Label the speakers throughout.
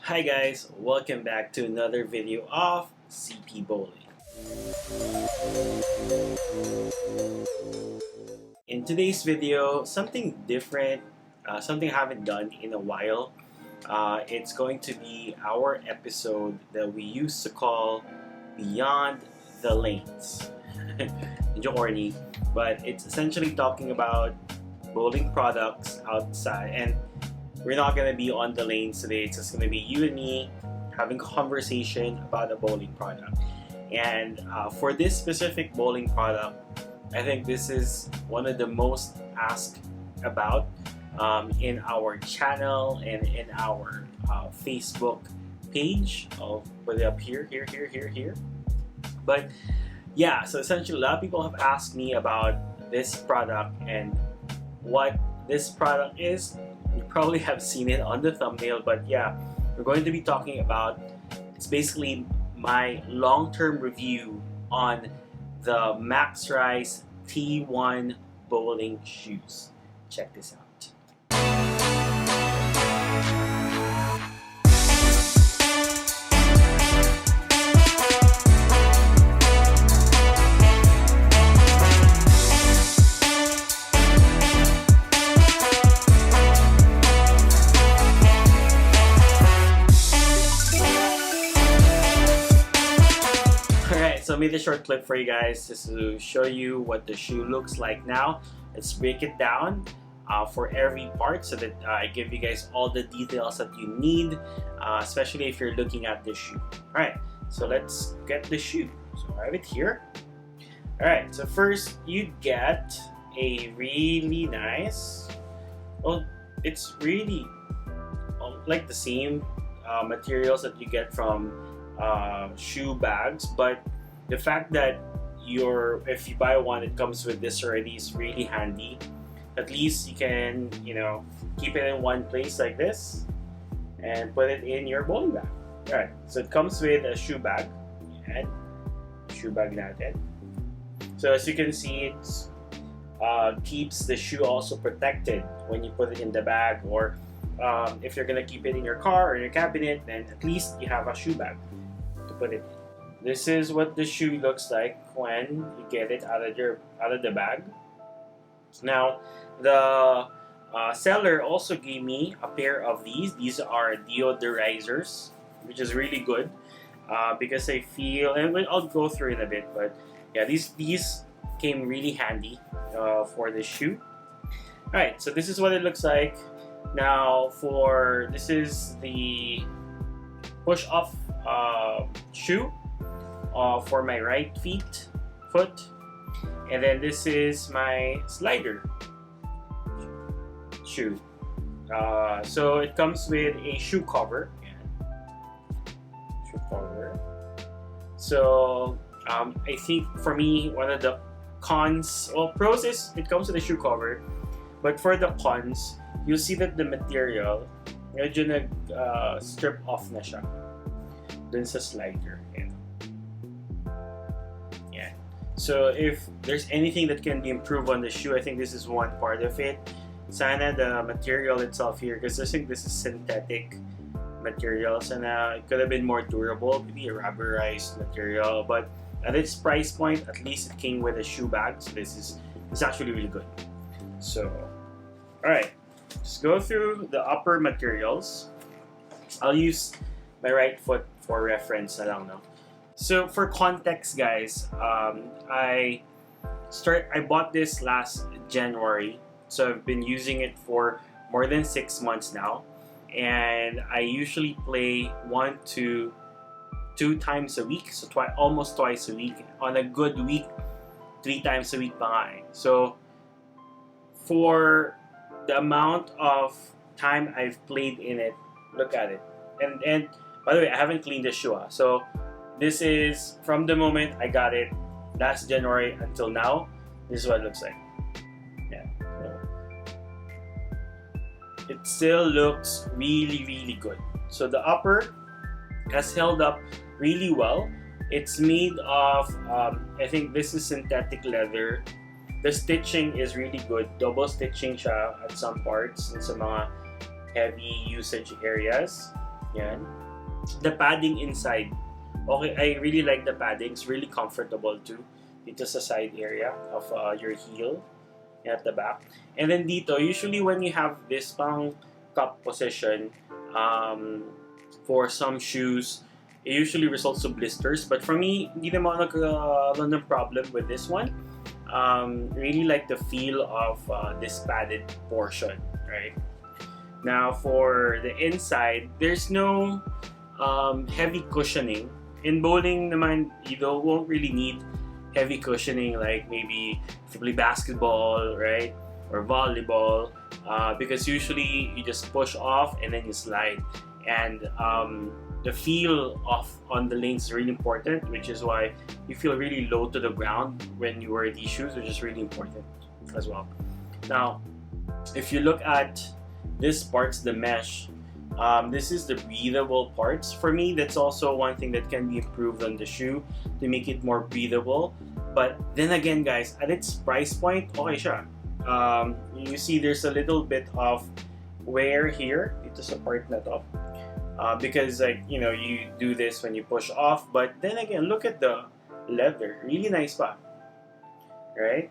Speaker 1: Hi guys, welcome back to another video of CP Bowling. In today's video, something different, something I haven't done in a while. It's going to be our episode that we used to call Beyond the Lanes. Medyo corny, but it's essentially talking about bowling products outside, and we're not going to be on the lanes today. It's just going to be you and me having a conversation about a bowling product. And for this specific bowling product, I think this is one of the most asked about in our channel and in our Facebook page. I'll put it up here. But yeah, so essentially a lot of people have asked me about this product and what this product is. You probably have seen it on the thumbnail, but yeah, we're going to be talking about, it's basically my long-term review on the MaxRise T-1 bowling shoes. Check this out. So I made a short clip for you guys just to show you what the shoe looks like now. Let's break it down for every part so that I give you guys all the details that you need, especially if you're looking at this shoe. Alright, so let's get the shoe. So I have it here. Alright, so first you get a really nice, well, it's really like the same materials that you get from shoe bags, but the fact that if you buy one, it comes with this already is really handy. At least you can, keep it in one place like this and put it in your bowling bag. Alright, so it comes with a shoe bag. And shoe bag natin. So as you can see, it keeps the shoe also protected when you put it in the bag, or if you're gonna keep it in your car or in your cabinet, then at least you have a shoe bag to put it in. This is what the shoe looks like when you get it out of the bag. Now, the seller also gave me a pair of these. These are deodorizers, which is really good because I feel, and I'll go through it a bit, but yeah, these came really handy for the shoe. Alright, so this is what it looks like. Now, this is the push-off shoe for my right foot, and then this is my slider shoe. So it comes with a shoe cover. So I think for me, one of the cons, pros is it comes with a shoe cover, but for the cons, you'll see that the material medyo strip off na siya dun sa slider. So if there's anything that can be improved on the shoe, I think this is one part of it. Sana the material itself here, because I think this is synthetic material, sana it could have been more durable, maybe a rubberized material, but at its price point, at least it came with a shoe bag, so it's actually really good. So, alright, let's go through the upper materials. I'll use my right foot for reference na lang, no? So for context, guys, I bought this last January, so I've been using it for more than 6 months now, and I usually play 1 to 2 times a week, so almost twice a week. On a good week, 3 times a week pa nga eh. So for the amount of time I've played in it, look at it. And by the way, I haven't cleaned the shoe, so this is from the moment I got it last January until now. This is what it looks like. Yeah. It still looks really, really good. So the upper has held up really well. It's made of, I think this is synthetic leather. The stitching is really good. Double stitching siya at some parts in some mga heavy usage areas. Yan. The padding inside. Okay, I really like the padding. It's really comfortable too. Dito sa side area of your heel at the back. And then dito, usually when you have this pang cup position, for some shoes, it usually results to blisters. But for me, hindi naman ako nagkaroon ng problem with this one. Really like the feel of this padded portion, right? Now for the inside, there's no heavy cushioning. In bowling naman, you won't really need heavy cushioning like maybe if you play basketball, right? Or volleyball, because usually you just push off and then you slide. And the feel on the lanes is really important, which is why you feel really low to the ground when you wear these shoes, which is really important as well. Now, if you look at this parts, the mesh, this is the breathable parts. For me, that's also one thing that can be improved on the shoe to make it more breathable. But then again, guys, at its price point, okay siya. You see there's a little bit of wear here. Ito sa part na to. Because you do this when you push off, but then again, look at the leather, really nice pa, right?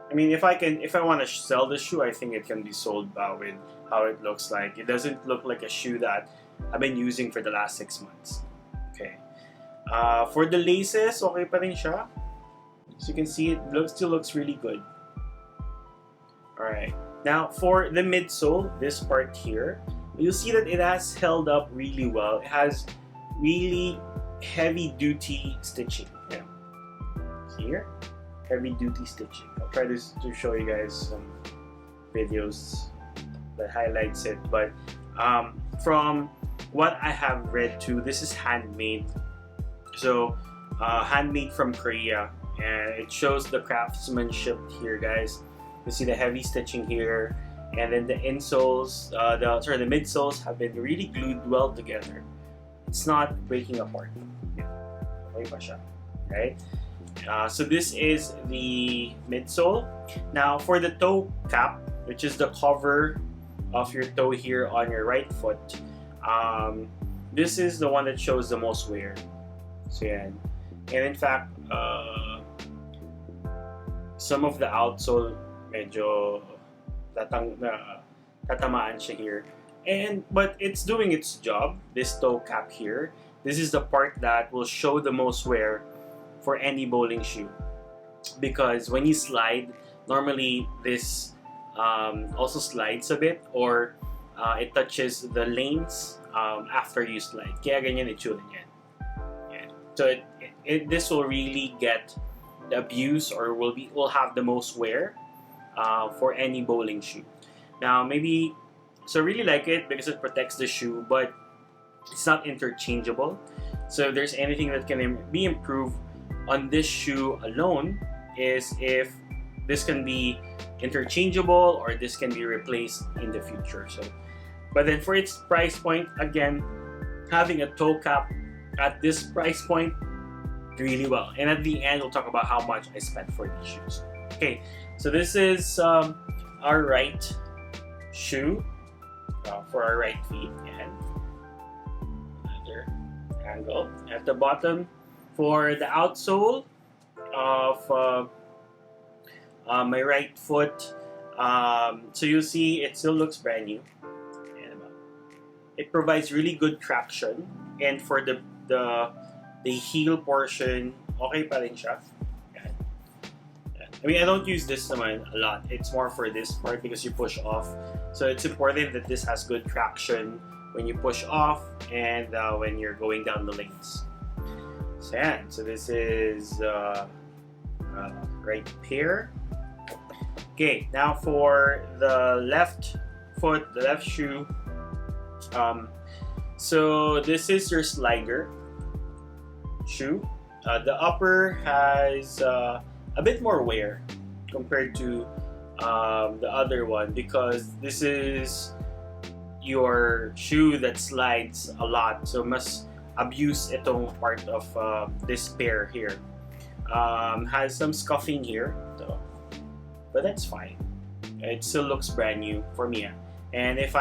Speaker 1: I mean, if I want to sell the shoe, I think it can be sold with how it looks like. It doesn't look like a shoe that I've been using for the last 6 months. Okay. For the laces, okay pa rin siya. So you can see it still looks really good. All right. Now for the midsole, this part here, you'll see that it has held up really well. It has really heavy-duty stitching. Yeah. Here, heavy-duty stitching. I'll try to show you guys some videos that highlights it. But from what I have read too, this is handmade. So handmade from Korea, and it shows the craftsmanship here, guys. You see the heavy stitching here. And then the insoles, the midsoles have been really glued well together. It's not breaking apart. Okay pa siya, right? So this is the midsole. Now for the toe cap, which is the cover of your toe here on your right foot, this is the one that shows the most wear. So yeah, and in fact, some of the outsole medyo tatamaan siya here, but it's doing its job. This toe cap here, this is the part that will show the most wear for any bowling shoe, because when you slide, normally this also slides a bit, or it touches the lanes after you slide. Kaya ganyan itsura niyan. Yeah. So this will really get the abuse, or will have the most wear for any bowling shoe. Now so I really like it because it protects the shoe, but it's not interchangeable. So if there's anything that can be improved on this shoe alone, is if this can be interchangeable or this can be replaced in the future. So, but then for its price point, again, having a toe cap at this price point, really well. And at the end, we'll talk about how much I spent for these shoes. Okay, so this is our right shoe for our right feet, and another angle at the bottom for the outsole of my right foot. So you'll see it still looks brand new, and it provides really good traction. And for the heel portion, okay pa rin siya. I mean, I don't use this naman a lot. It's more for this part because you push off. So it's important that this has good traction when you push off and when you're going down the lanes. So, yeah. So this is right pair. Okay, now for the left foot, the left shoe. So this is your slider shoe. The upper has a bit more wear compared to the other one, because this is your shoe that slides a lot, so must abuse itong part of this pair here. Has some scuffing here, so, but that's fine. It still looks brand new for me. And if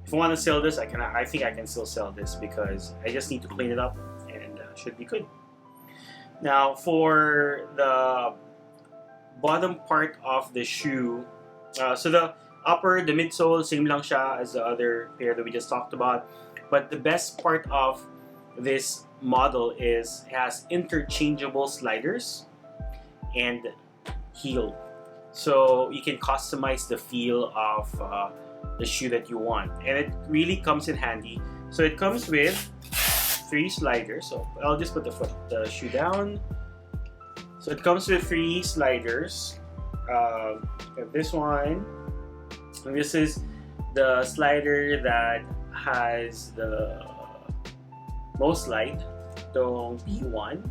Speaker 1: if I want to sell this, I think I can still sell this because I just need to clean it up and should be good. Now for the bottom part of the shoe, so the upper, the midsole, same lang siya as the other pair that we just talked about. But the best part of this model is it has interchangeable sliders and heel. So you can customize the feel of the shoe that you want. And it really comes in handy. So it comes with 3 sliders. So I'll just put the shoe down. So it comes with 3 sliders. This one. And this is the slider that has the most slide, the B1,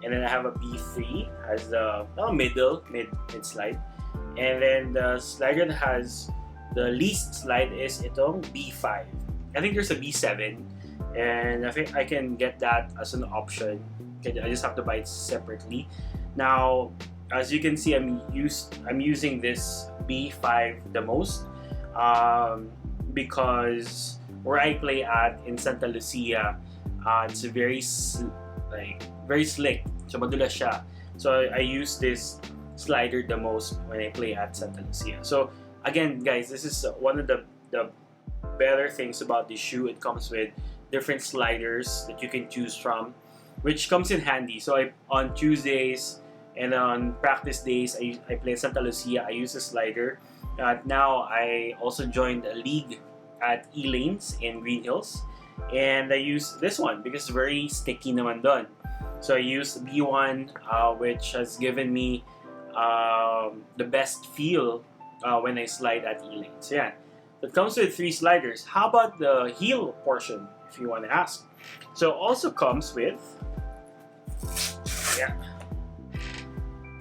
Speaker 1: and then I have a B3 has the mid slide, and then the slider that has the least slide is itong B5. I think there's a B7, and I think I can get that as an option. I just have to buy it separately. Now, as you can see, I'm using this B5 the most because where I play at in Santa Lucia, it's very slick, so madulas siya. So I use this slider the most when I play at Santa Lucia. So again, guys, this is one of the better things about this shoe. It comes with different sliders that you can choose from, which comes in handy. So on Tuesdays and on practice days, I play at Santa Lucia. I use a slider. Now I also joined a league at E-Lanes in Green Hills, and I use this one because it's very sticky naman doon. So I use B1, which has given me the best feel when I slide at E-Lanes. Yeah, it comes with 3 sliders. How about the heel portion, if you want to ask? So also comes with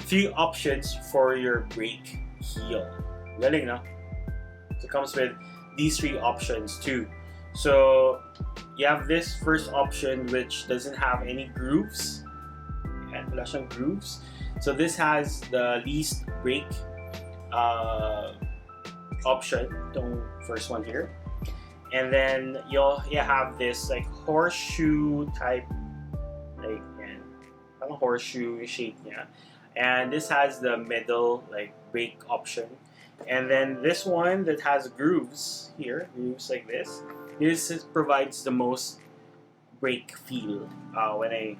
Speaker 1: 3 options for your brake heel. Galing, no? So it comes with these 3 options too. So you have this first option which doesn't have any grooves. Ayan, wala siyang grooves. So this has the least brake option, itong first one here. And then you have this like horseshoe type, like parang horseshoe shape niya. And this has the middle like brake option. And then this one that has grooves here, grooves like this. This provides the most brake feel when I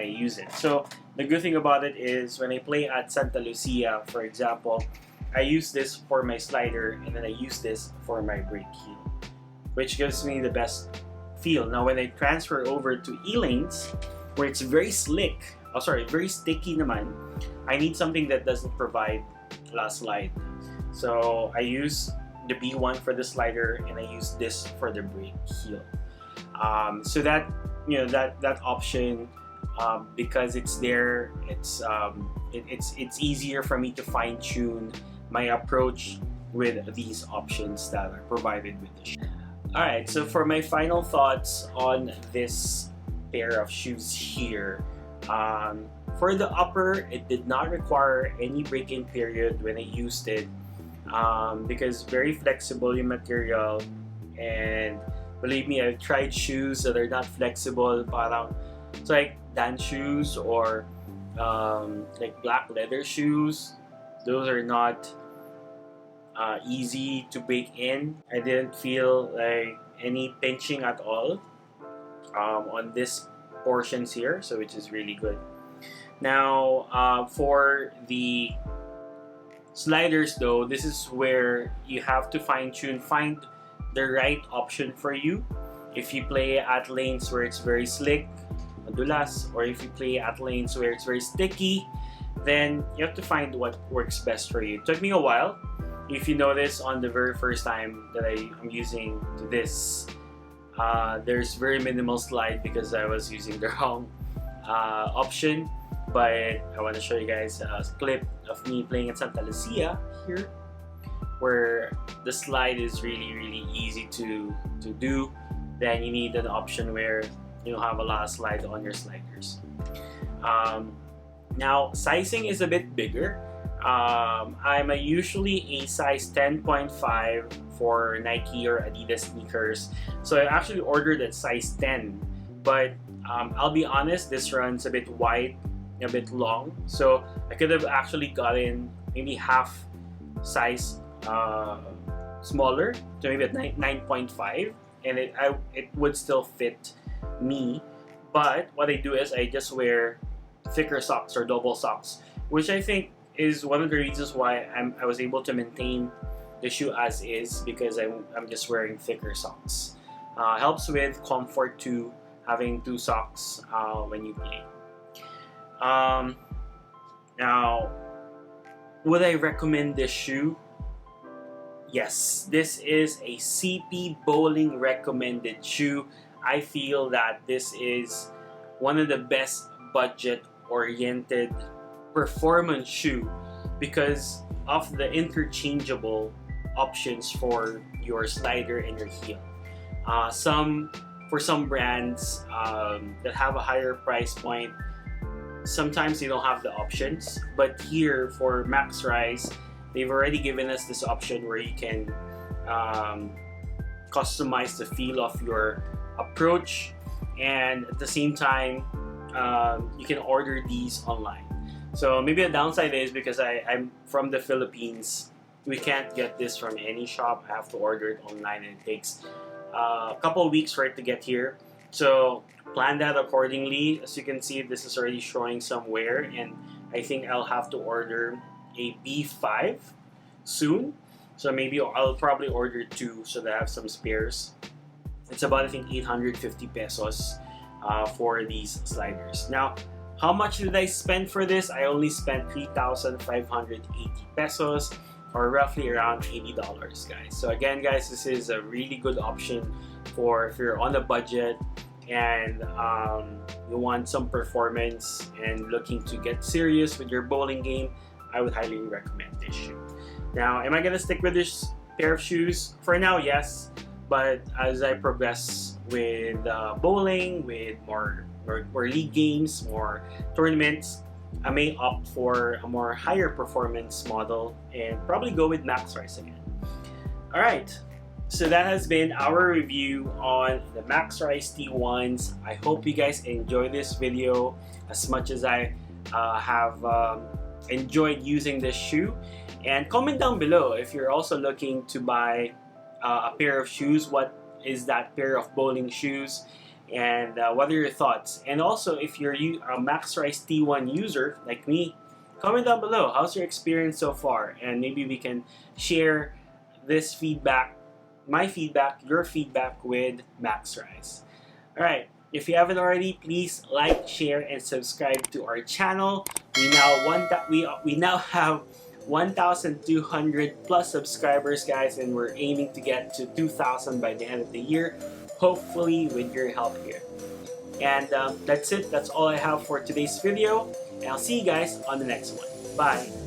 Speaker 1: use it. So the good thing about it is when I play at Santa Lucia, for example, I use this for my slider and then I use this for my brake heel, which gives me the best feel. Now when I transfer over to E-Lanes, where it's very slick, very sticky naman, I need something that doesn't provide a slide. So I use the B1 for the slider and I use this for the brake heel. So that that option, because it's there, it's easier for me to fine tune my approach with these options that are provided with the shoe. Alright, so for my final thoughts on this pair of shoes here, for the upper, it did not require any break-in period when I used it, because very flexible yung material, and believe me, I've tried shoes that are not flexible, parang it's like Dan shoes or like black leather shoes. Those are not easy to break in. I didn't feel like any pinching at all on this portions here, so which is really good. Now for the sliders though, this is where you have to find the right option for you. If you play at lanes where it's very slick, madulas, or if you play at lanes where it's very sticky, then you have to find what works best for you. It took me a while. If you notice on the very first time that I'm using this, there's very minimal slide because I was using the wrong option. But I want to show you guys a clip of me playing at Santa Lucia here, where the slide is really easy to do. Then you need an option where you have a lot of slide on your sliders. Now sizing is a bit bigger. I'm usually a size 10.5 for Nike or Adidas sneakers. So I actually ordered at size 10, but I'll be honest, this runs a bit wide, a bit long. So I could have actually gotten maybe half size smaller, so maybe at 9.5, and it would still fit me. But what I do is I just wear thicker socks or double socks, which I think is one of the reasons why I was able to maintain the shoe as is, because I'm just wearing thicker socks. Helps with comfort too, having two socks when you play. Now, would I recommend this shoe? Yes, this is a CP Bowling recommended shoe. I feel that this is one of the best budget-oriented performance shoe because of the interchangeable options for your slider and your heel. For some brands that have a higher price point, sometimes they don't have the options. But here for MaxRise, they've already given us this option where you can customize the feel of your approach, and at the same time you can order these online. So maybe a downside is because I'm from the Philippines, we can't get this from any shop. I have to order it online, and it takes a couple of weeks for it to get here. So plan that accordingly. As you can see, this is already showing some wear, and I think I'll have to order a B5 soon. So maybe I'll probably order two so that I have some spares. It's about, I think, 850 pesos for these sliders. Now, how much did I spend for this? I only spent 3,580 pesos, or roughly around $80, guys. So again, guys, this is a really good option for if you're on a budget and you want some performance and looking to get serious with your bowling game. I would highly recommend this shoe. Now, am I gonna stick with this pair of shoes? For now, yes. But as I progress with bowling, with more league games, more tournaments, I may opt for a more higher performance model and probably go with MaxRise again. Alright, so that has been our review on the MaxRise T1s. I hope you guys enjoyed this video as much as I have enjoyed using this shoe. And comment down below if you're also looking to buy a pair of shoes. What is that pair of bowling shoes? And what are your thoughts? And also, if you're a MaxRise T1 user like me, comment down below. How's your experience so far? And maybe we can share this feedback, my feedback, your feedback with MaxRise. Alright, if you haven't already, please like, share, and subscribe to our channel. We now have 1,200 plus subscribers, guys, and we're aiming to get to 2,000 by the end of the year, hopefully with your help here. And that's it. That's all I have for today's video, and I'll see you guys on the next one. Bye.